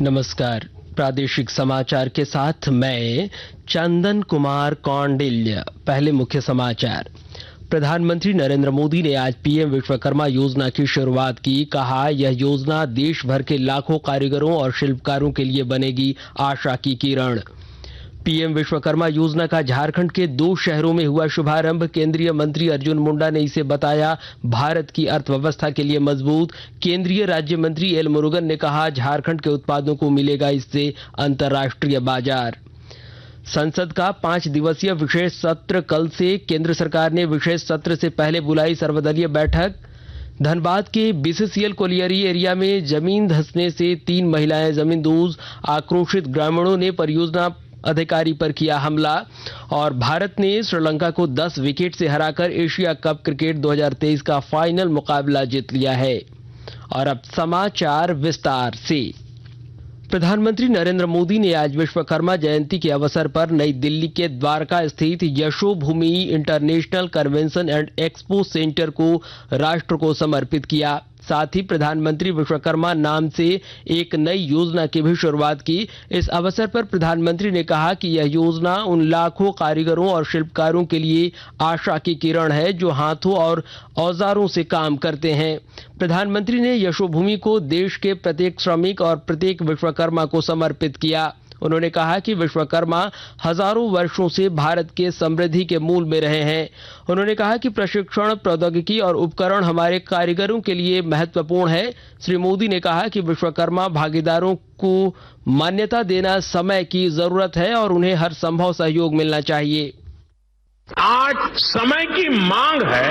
नमस्कार। प्रादेशिक समाचार के साथ मैं चंदन कुमार कौंडिल्य। पहले मुख्य समाचार। प्रधानमंत्री नरेंद्र मोदी ने आज पीएम विश्वकर्मा योजना की शुरुआत की। कहा, यह योजना देश भर के लाखों कारीगरों और शिल्पकारों के लिए बनेगी आशा की किरण। पीएम विश्वकर्मा योजना का झारखंड के 2 शहरों में हुआ शुभारंभ। केंद्रीय मंत्री अर्जुन मुंडा ने इसे बताया भारत की अर्थव्यवस्था के लिए मजबूत। केंद्रीय राज्य मंत्री एल मुरुगन ने कहा, झारखंड के उत्पादों को मिलेगा इससे अंतर्राष्ट्रीय बाजार। संसद का 5 दिवसीय विशेष सत्र कल से। केंद्र सरकार ने विशेष सत्र से पहले बुलाई सर्वदलीय बैठक। धनबाद के बीसीसीएल कोलियरी एरिया में जमीन धंसने से 3 महिलाएं जमींदोज। आक्रोशित ग्रामीणों ने परियोजना अधिकारी पर किया हमला। और भारत ने श्रीलंका को 10 विकेट से हराकर एशिया कप क्रिकेट 2023 का फाइनल मुकाबला जीत लिया है। और अब समाचार विस्तार से। प्रधानमंत्री नरेंद्र मोदी ने आज विश्वकर्मा जयंती के अवसर पर नई दिल्ली के द्वारका स्थित Yashobhoomi international convention and expo centre को राष्ट्र को समर्पित किया। साथ ही प्रधानमंत्री विश्वकर्मा नाम से एक नई योजना की भी शुरुआत की। इस अवसर पर प्रधानमंत्री ने कहा कि यह योजना उन लाखों कारीगरों और शिल्पकारों के लिए आशा की किरण है जो हाथों और औजारों से काम करते हैं। प्रधानमंत्री ने यशोभूमि को देश के प्रत्येक श्रमिक और प्रत्येक विश्वकर्मा को समर्पित किया। उन्होंने कहा कि विश्वकर्मा हजारों वर्षों से भारत के समृद्धि के मूल में रहे हैं। उन्होंने कहा कि प्रशिक्षण, प्रौद्योगिकी और उपकरण हमारे कारीगरों के लिए महत्वपूर्ण है। श्री मोदी ने कहा कि विश्वकर्मा भागीदारों को मान्यता देना समय की जरूरत है और उन्हें हर संभव सहयोग मिलना चाहिए। आज समय की मांग है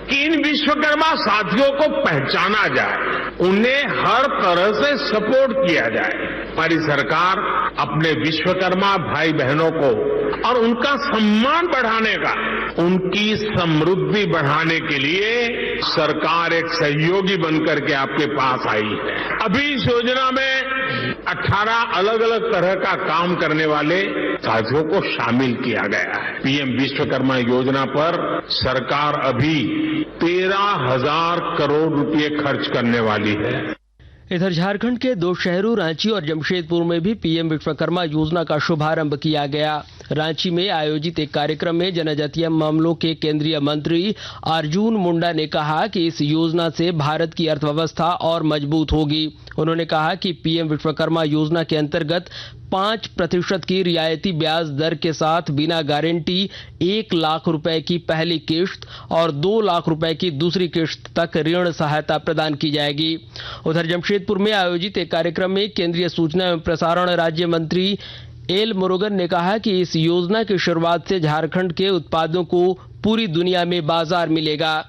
कि इन विश्वकर्मा साथियों को पहचाना जाए, उन्हें हर तरह से सपोर्ट किया जाए। हमारी सरकार अपने विश्वकर्मा भाई बहनों को और उनका सम्मान बढ़ाने का, उनकी समृद्धि बढ़ाने के लिए सरकार एक सहयोगी बनकर के आपके पास आई है। अभी इस योजना में 18 अलग अलग तरह का काम करने वाले साथियों को शामिल किया गया है। पीएम विश्वकर्मा योजना पर सरकार अभी 13,000 करोड़ रुपए खर्च करने वाली है। इधर झारखंड के 2 शहरों रांची और जमशेदपुर में भी पीएम विश्वकर्मा योजना का शुभारंभ किया गया। रांची में आयोजित एक कार्यक्रम में जनजातीय मामलों के केंद्रीय मंत्री अर्जुन मुंडा ने कहा कि इस योजना से भारत की अर्थव्यवस्था और मजबूत होगी। उन्होंने कहा कि पीएम विश्वकर्मा योजना के अंतर्गत 5% की रियायती ब्याज दर के साथ बिना गारंटी 1 लाख रुपए की पहली किश्त और 2 लाख रुपए की दूसरी किश्त तक ऋण सहायता प्रदान की जाएगी। उधर जमशेदपुर में आयोजित एक कार्यक्रम में केंद्रीय सूचना एवं प्रसारण राज्य मंत्री एल मुरुगन ने कहा कि इस योजना की शुरुआत से झारखंड के उत्पादों को पूरी दुनिया में बाजार मिलेगा।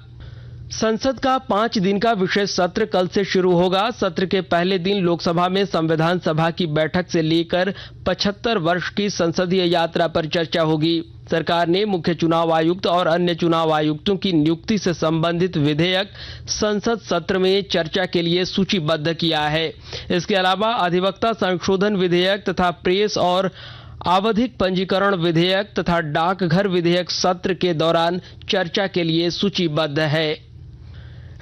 संसद का 5 दिन का विशेष सत्र कल से शुरू होगा। सत्र के पहले दिन लोकसभा में संविधान सभा की बैठक से लेकर 75 वर्ष की संसदीय यात्रा पर चर्चा होगी। सरकार ने मुख्य चुनाव आयुक्त और अन्य चुनाव आयुक्तों की नियुक्ति से संबंधित विधेयक संसद सत्र में चर्चा के लिए सूचीबद्ध किया है। इसके अलावा अधिवक्ता संशोधन विधेयक तथा प्रेस और आवधिक पंजीकरण विधेयक तथा डाकघर विधेयक सत्र के दौरान चर्चा के लिए सूचीबद्ध है।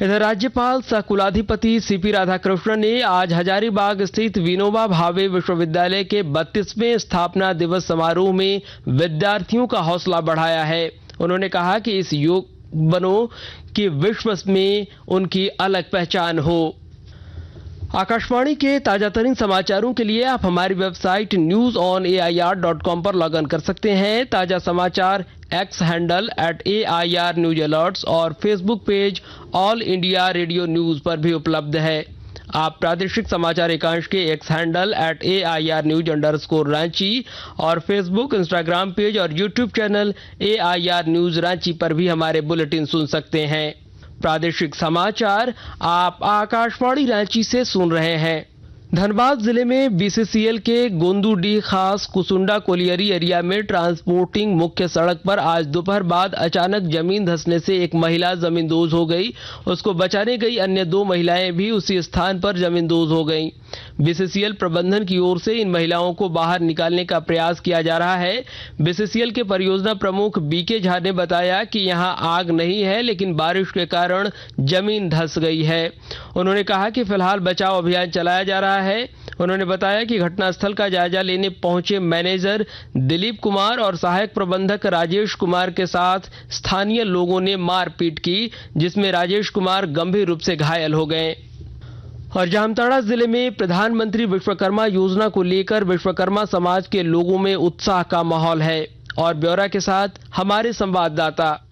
इधर राज्यपाल सह कुलाधिपति सीपी राधाकृष्णन ने आज हजारीबाग स्थित विनोबा भावे विश्वविद्यालय के 32वें स्थापना दिवस समारोह में विद्यार्थियों का हौसला बढ़ाया है। उन्होंने कहा कि इस योग बनो कि विश्व में उनकी अलग पहचान हो। आकाशवाणी के ताजातरीन समाचारों के लिए आप हमारी वेबसाइट newsonair.com पर लॉग इन कर सकते हैं। ताजा समाचार X handle @AIR news alerts और Facebook page All India Radio News पर भी उपलब्ध है। आप प्रादेशिक समाचार एकांश के एक्स हैंडल @AIR न्यूज _ और फेसबुक, इंस्टाग्राम पेज और YouTube channel AIR news Ranchi पर भी हमारे बुलेटिन सुन सकते हैं। प्रादेशिक समाचार आप आकाशवाणी रांची से सुन रहे हैं। धनबाद जिले में बीसीसीएल के गोंदूडीह खास कुसुंडा कोलियरी एरिया में ट्रांसपोर्टिंग मुख्य सड़क पर आज दोपहर बाद अचानक जमीन धंसने से एक महिला जमींदोज हो गई। उसको बचाने गई अन्य 2 महिलाएं भी उसी स्थान पर जमींदोज हो गईं। बीसीसीएल प्रबंधन की ओर से इन महिलाओं को बाहर निकालने का प्रयास किया जा रहा है। बीसीसीएल के परियोजना प्रमुख बीके झा ने बताया कि यहां आग नहीं है, लेकिन बारिश के कारण जमीन धंस गई है। उन्होंने कहा कि फिलहाल बचाव अभियान चलाया जा रहा है। उन्होंने बताया कि घटनास्थल का जायजा लेने पहुंचे मैनेजर दिलीप कुमार और सहायक प्रबंधक राजेश कुमार के साथ स्थानीय लोगों ने मारपीट की, जिसमें राजेश कुमार गंभीर रूप से घायल हो गए। और जामताड़ा जिले में प्रधानमंत्री विश्वकर्मा योजना को लेकर विश्वकर्मा समाज के लोगों में उत्साह का माहौल है। और ब्यौरा के साथ हमारे संवाददाता।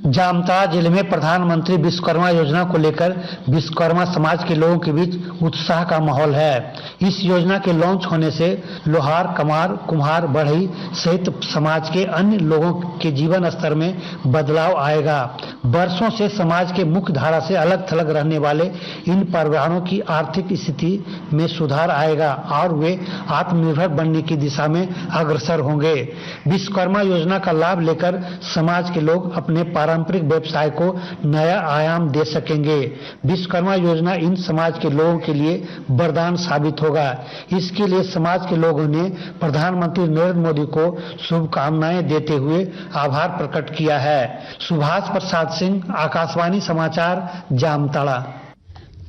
जामताड़ा जिले में प्रधानमंत्री विश्वकर्मा योजना को लेकर विश्वकर्मा समाज के लोगों के बीच उत्साह का माहौल है। इस योजना के लॉन्च होने से लोहार, कमार, कुम्हार, बढ़ई सहित समाज के अन्य लोगों के जीवन स्तर में बदलाव आएगा। वर्षों से समाज के मुख्य धारा से अलग थलग रहने वाले इन परिवारों की आर्थिक स्थिति में सुधार आएगा और वे आत्मनिर्भर बनने की दिशा में अग्रसर होंगे। विश्वकर्मा योजना का लाभ लेकर समाज के लोग अपने पारंपरिक व्यवसाय को नया आयाम दे सकेंगे। विश्वकर्मा योजना इन समाज के लोगों के लिए वरदान साबित होगा। इसके लिए समाज के लोगों ने प्रधानमंत्री नरेंद्र मोदी को शुभकामनाएं देते हुए आभार प्रकट किया है। सुभाष प्रसाद सिंह, आकाशवाणी समाचार, जामताड़ा।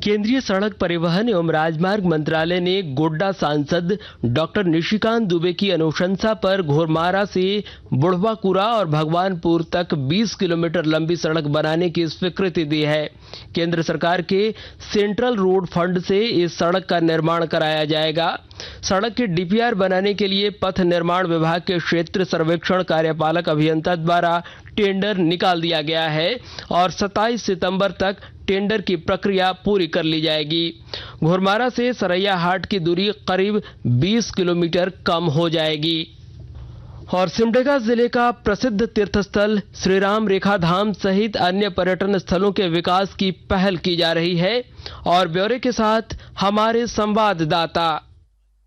केंद्रीय सड़क परिवहन एवं राजमार्ग मंत्रालय ने गोड्डा सांसद डॉक्टर निशिकांत दुबे की अनुशंसा पर घोरमारा से बुढ़वाकुरा और भगवानपुर तक 20 किलोमीटर लंबी सड़क बनाने की स्वीकृति दी है। केंद्र सरकार के सेंट्रल रोड फंड से इस सड़क का निर्माण कराया जाएगा। सड़क के डीपीआर बनाने के लिए पथ निर्माण विभाग के क्षेत्र सर्वेक्षण कार्यपालक अभियंता द्वारा टेंडर निकाल दिया गया है और 27 सितंबर तक टेंडर की प्रक्रिया पूरी कर ली जाएगी। घोरमारा से सरैयाहाट की दूरी करीब 20 किलोमीटर कम हो जाएगी। और सिमडेगा जिले का प्रसिद्ध तीर्थस्थल श्रीराम रेखा धाम सहित अन्य पर्यटन स्थलों के विकास की पहल की जा रही है। और ब्यौरे के साथ हमारे संवाददाता।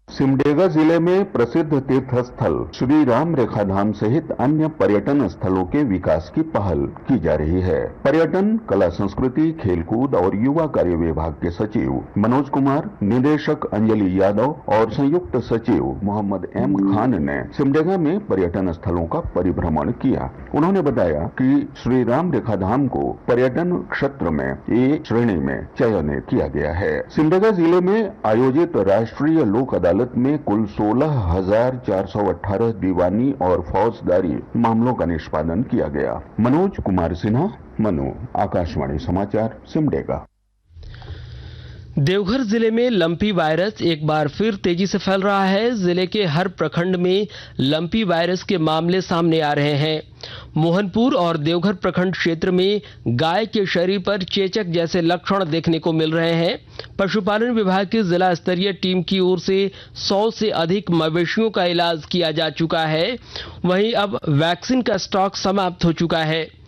सिमडेगा जिले में प्रसिद्ध तीर्थस्थल श्री राम रेखा धाम सहित अन्य पर्यटन स्थलों के विकास की पहल की जा रही है। पर्यटन, कला संस्कृति, खेलकूद और युवा कार्य विभाग के सचिव मनोज कुमार, निदेशक अंजलि यादव और संयुक्त सचिव मोहम्मद एम खान ने सिमडेगा में पर्यटन स्थलों का परिभ्रमण किया। उन्होंने बताया कि श्री राम रेखा धाम को पर्यटन क्षेत्र में ए श्रेणी में चयनित किया गया है। सिमडेगा जिले में आयोजित राष्ट्रीय लोक अदालत में कुल 16,418 दीवानी और फौजदारी मामलों का निष्पादन किया गया। मनोज कुमार सिन्हा, मनु, आकाशवाणी समाचार, सिमडेगा। देवघर जिले में लंपी वायरस एक बार फिर तेजी से फैल रहा है। जिले के हर प्रखंड में लंपी वायरस के मामले सामने आ रहे हैं। मोहनपुर और देवघर प्रखंड क्षेत्र में गाय के शरीर पर चेचक जैसे लक्षण देखने को मिल रहे हैं। पशुपालन विभाग की जिला स्तरीय टीम की ओर से 100 से अधिक मवेशियों का इलाज किया जा चुका है। वहीं अब वैक्सीन का स्टॉक समाप्त हो चुका है।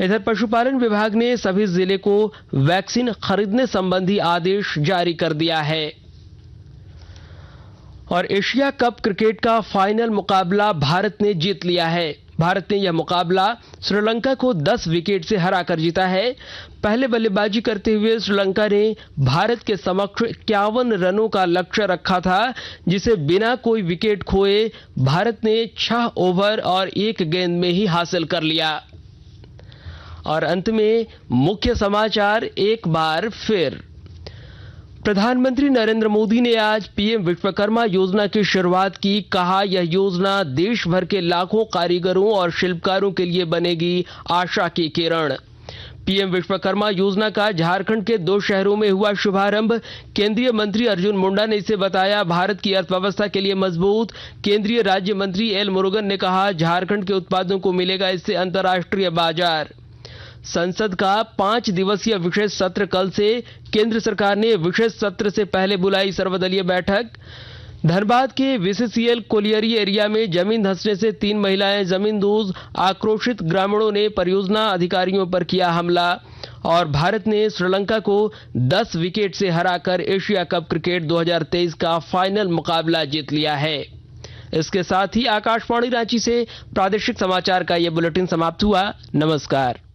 इधर पशुपालन विभाग ने सभी जिले को वैक्सीन खरीदने संबंधी आदेश जारी कर दिया है। और एशिया कप क्रिकेट का फाइनल मुकाबला भारत ने जीत लिया है। भारत ने यह मुकाबला श्रीलंका को 10 विकेट से हराकर जीता है। पहले बल्लेबाजी करते हुए श्रीलंका ने भारत के समक्ष 51 रनों का लक्ष्य रखा था, जिसे बिना कोई विकेट खोए भारत ने 6 ओवर और 1 गेंद में ही हासिल कर लिया। और अंत में मुख्य समाचार एक बार फिर। प्रधानमंत्री नरेंद्र मोदी ने आज पीएम विश्वकर्मा योजना की शुरुआत की। कहा, यह योजना देश भर के लाखों कारीगरों और शिल्पकारों के लिए बनेगी आशा की किरण। पीएम विश्वकर्मा योजना का झारखंड के 2 शहरों में हुआ शुभारंभ। केंद्रीय मंत्री अर्जुन मुंडा ने इसे बताया भारत की अर्थव्यवस्था के लिए मजबूत। केंद्रीय राज्य मंत्री एल मुरुगन ने कहा, झारखंड के उत्पादों को मिलेगा इससे अंतर्राष्ट्रीय बाजार। संसद का 5 दिवसीय विशेष सत्र कल से। केंद्र सरकार ने विशेष सत्र से पहले बुलाई सर्वदलीय बैठक। धनबाद के वीसीसीएल कोलियरी एरिया में जमीन धंसने से 3 महिलाएं जमींदोज। आक्रोशित ग्रामीणों ने परियोजना अधिकारियों पर किया हमला। और भारत ने श्रीलंका को 10 विकेट से हराकर एशिया कप क्रिकेट 2023 का फाइनल मुकाबला जीत लिया है। इसके साथ ही आकाशवाणी रांची से प्रादेशिक समाचार का यह बुलेटिन समाप्त हुआ। नमस्कार।